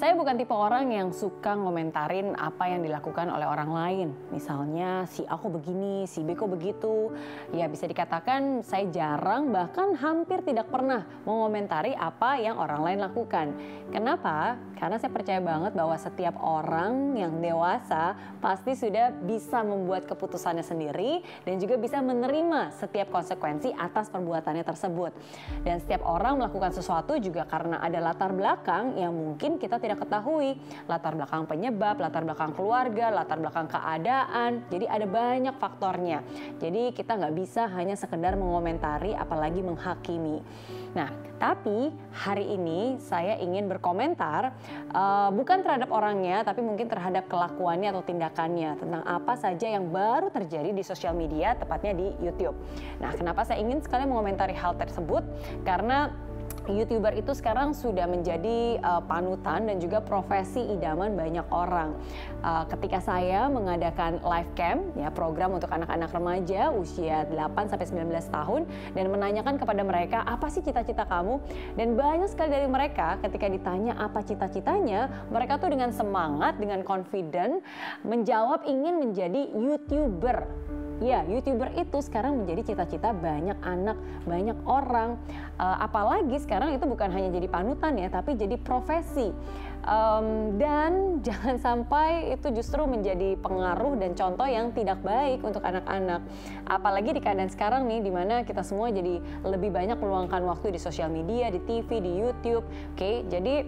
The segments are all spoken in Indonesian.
Saya bukan tipe orang yang suka ngomentarin apa yang dilakukan oleh orang lain. Misalnya si A kok begini, si B kok begitu. Ya bisa dikatakan saya jarang bahkan hampir tidak pernah mengomentari apa yang orang lain lakukan. Kenapa? Karena saya percaya banget bahwa setiap orang yang dewasa pasti sudah bisa membuat keputusannya sendiri dan juga bisa menerima setiap konsekuensi atas perbuatannya tersebut. Dan setiap orang melakukan sesuatu juga karena ada latar belakang yang mungkin kita tidak ketahui, latar belakang penyebab, latar belakang keluarga, latar belakang keadaan. Jadi ada banyak faktornya. Jadi kita nggak bisa hanya sekedar mengomentari apalagi menghakimi. Nah, tapi hari ini saya ingin berkomentar bukan terhadap orangnya, tapi mungkin terhadap kelakuannya atau tindakannya tentang apa saja yang baru terjadi di sosial media, tepatnya di YouTube. Nah, kenapa saya ingin sekali mengomentari hal tersebut? Karena YouTuber itu sekarang sudah menjadi panutan dan juga profesi idaman banyak orang. Ketika saya mengadakan live camp, ya program untuk anak-anak remaja usia 8-19 tahun dan menanyakan kepada mereka apa sih cita-cita kamu? Dan banyak sekali dari mereka ketika ditanya apa cita-citanya, mereka tuh dengan semangat, dengan confident menjawab ingin menjadi YouTuber. Ya, YouTuber itu sekarang menjadi cita-cita banyak anak, banyak orang. Apalagi sekarang itu bukan hanya jadi panutan ya, tapi jadi profesi. Dan jangan sampai itu justru menjadi pengaruh dan contoh yang tidak baik untuk anak-anak. Apalagi di keadaan sekarang nih, di mana kita semua jadi lebih banyak meluangkan waktu di sosial media, di TV, di YouTube. Oke, jadi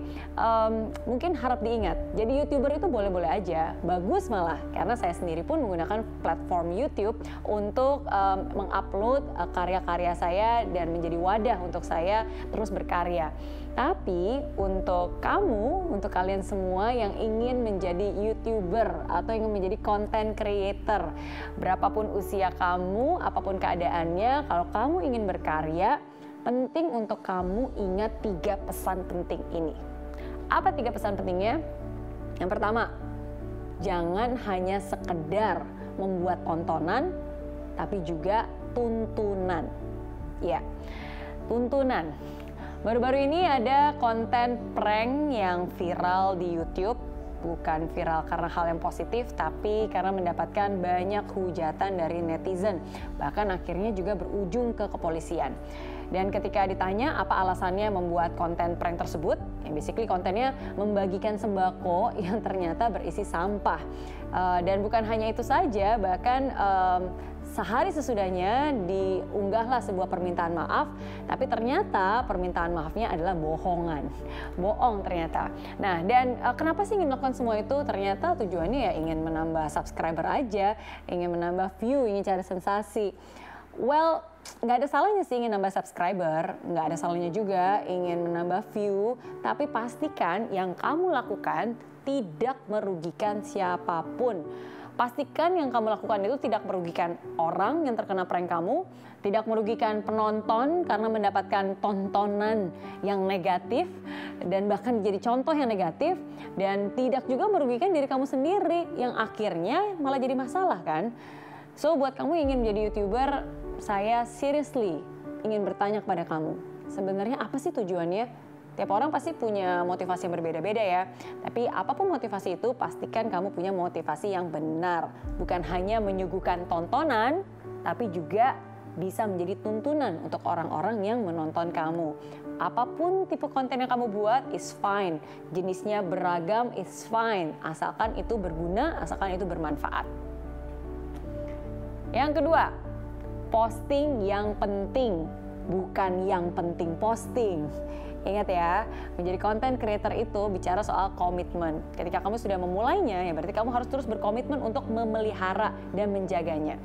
mungkin harap diingat, jadi YouTuber itu boleh-boleh aja, bagus malah. Karena saya sendiri pun menggunakan platform YouTube untuk mengupload karya-karya saya dan menjadi wadah untuk saya terus berkarya. Tapi untuk kamu, untuk kalian semua yang ingin menjadi YouTuber atau ingin menjadi content creator, berapapun usia kamu, apapun keadaannya, kalau kamu ingin berkarya, penting untuk kamu ingat 3 pesan penting ini. Apa 3 pesan pentingnya? Yang pertama, jangan hanya sekedar membuat tontonan, tapi juga tuntunan. Ya, tuntunan. Baru-baru ini ada konten prank yang viral di YouTube. Bukan viral karena hal yang positif, tapi karena mendapatkan banyak hujatan dari netizen. Bahkan akhirnya juga berujung ke kepolisian. Dan ketika ditanya apa alasannya membuat konten prank tersebut, yang basically kontennya membagikan sembako yang ternyata berisi sampah. Dan bukan hanya itu saja, bahkan sehari sesudahnya diunggahlah sebuah permintaan maaf, tapi ternyata permintaan maafnya adalah bohongan. Bohong ternyata. Nah, dan kenapa sih ingin melakukan semua itu? Ternyata tujuannya ya ingin menambah subscriber aja, ingin menambah view, ingin cari sensasi. Well, nggak ada salahnya sih ingin nambah subscriber, nggak ada salahnya juga ingin menambah view, tapi pastikan yang kamu lakukan tidak merugikan siapapun. Pastikan yang kamu lakukan itu tidak merugikan orang yang terkena prank kamu, tidak merugikan penonton karena mendapatkan tontonan yang negatif dan bahkan jadi contoh yang negatif, dan tidak juga merugikan diri kamu sendiri yang akhirnya malah jadi masalah kan. So buat kamu yang ingin menjadi YouTuber, saya seriously ingin bertanya kepada kamu, sebenarnya apa sih tujuannya? Tiap orang pasti punya motivasi yang berbeda-beda ya. Tapi apapun motivasi itu, pastikan kamu punya motivasi yang benar. Bukan hanya menyuguhkan tontonan, tapi juga bisa menjadi tuntunan untuk orang-orang yang menonton kamu. Apapun tipe konten yang kamu buat is fine. Jenisnya beragam is fine. Asalkan itu berguna, asalkan itu bermanfaat. Yang kedua, posting yang penting, bukan yang penting posting. Ingat ya, menjadi content creator itu bicara soal komitmen. Ketika kamu sudah memulainya, ya berarti kamu harus terus berkomitmen untuk memelihara dan menjaganya.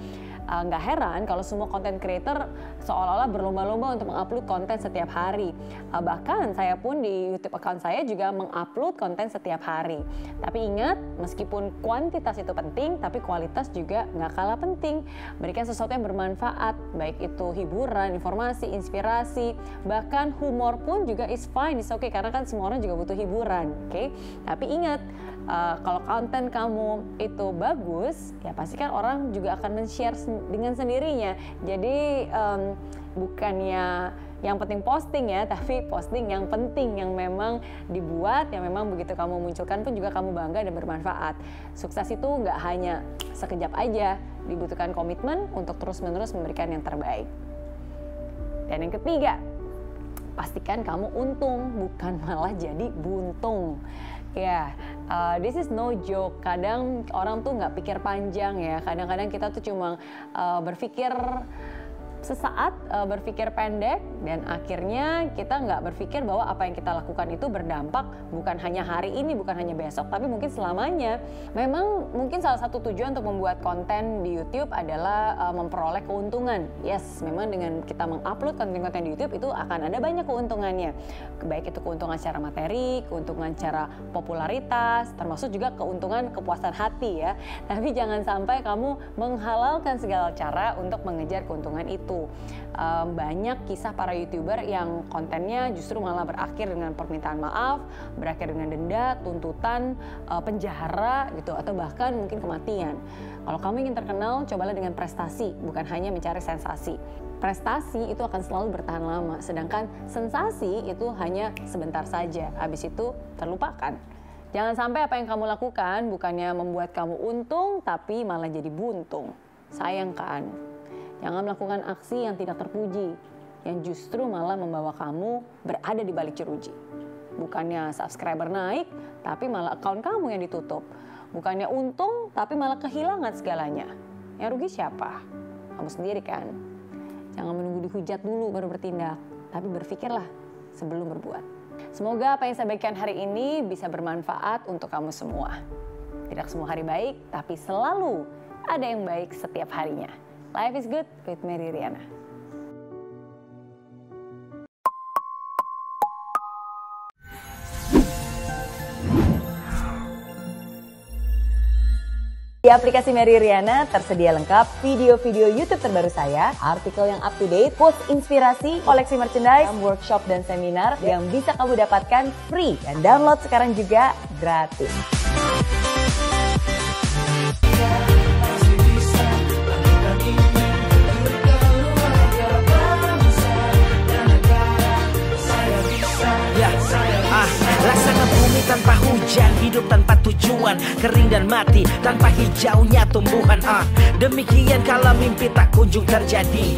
Nggak heran kalau semua content creator seolah-olah berlomba-lomba untuk mengupload konten setiap hari. Bahkan saya pun di YouTube account saya juga mengupload konten setiap hari. Tapi ingat, meskipun kuantitas itu penting, tapi kualitas juga nggak kalah penting. Berikan sesuatu yang bermanfaat, baik itu hiburan, informasi, inspirasi, bahkan humor pun juga is fine, is okay, karena kan semua orang juga butuh hiburan, oke? Tapi ingat, kalau konten kamu itu bagus, ya pasti kan orang juga akan men-share dengan sendirinya. Jadi bukannya yang penting posting ya, tapi posting yang penting, yang memang dibuat, yang memang begitu kamu munculkan pun juga kamu bangga dan bermanfaat. Sukses itu nggak hanya sekejap aja, dibutuhkan komitmen untuk terus-menerus memberikan yang terbaik. Dan yang ketiga, pastikan kamu untung, bukan malah jadi buntung. Ya, this is no joke. Kadang orang tuh nggak pikir panjang ya. Kadang-kadang kita tuh cuma berpikir sesaat, berpikir pendek, dan akhirnya kita nggak berpikir bahwa apa yang kita lakukan itu berdampak bukan hanya hari ini, bukan hanya besok, tapi mungkin selamanya. Memang mungkin salah satu tujuan untuk membuat konten di YouTube adalah memperoleh keuntungan. Yes, memang dengan kita mengupload konten-konten di YouTube itu akan ada banyak keuntungannya. Baik itu keuntungan secara materi, keuntungan secara popularitas, termasuk juga keuntungan kepuasan hati ya. Tapi jangan sampai kamu menghalalkan segala cara untuk mengejar keuntungan itu. Banyak kisah para YouTuber yang kontennya justru malah berakhir dengan permintaan maaf, berakhir dengan denda, tuntutan, penjara gitu, atau bahkan mungkin kematian. Kalau kamu ingin terkenal, cobalah dengan prestasi, bukan hanya mencari sensasi. Prestasi itu akan selalu bertahan lama, sedangkan sensasi itu hanya sebentar saja, habis itu terlupakan. Jangan sampai apa yang kamu lakukan bukannya membuat kamu untung, tapi malah jadi buntung. Sayang kan? Jangan melakukan aksi yang tidak terpuji, yang justru malah membawa kamu berada di balik jeruji. Bukannya subscriber naik, tapi malah akun kamu yang ditutup. Bukannya untung, tapi malah kehilangan segalanya. Yang rugi siapa? Kamu sendiri kan? Jangan menunggu dihujat dulu baru bertindak, tapi berpikirlah sebelum berbuat. Semoga apa yang saya bagikan hari ini bisa bermanfaat untuk kamu semua. Tidak semua hari baik, tapi selalu ada yang baik setiap harinya. Life is good with Mary Riana. Di aplikasi Mary Riana tersedia lengkap video-video YouTube terbaru saya, artikel yang up to date, quotes inspirasi, koleksi merchandise, workshop dan seminar yang bisa kamu dapatkan free dan download sekarang juga gratis. Laksana bumi tanpa hujan, hidup tanpa tujuan, kering dan mati tanpa hijaunya tumbuhan. Demikian kala mimpi tak kunjung terjadi.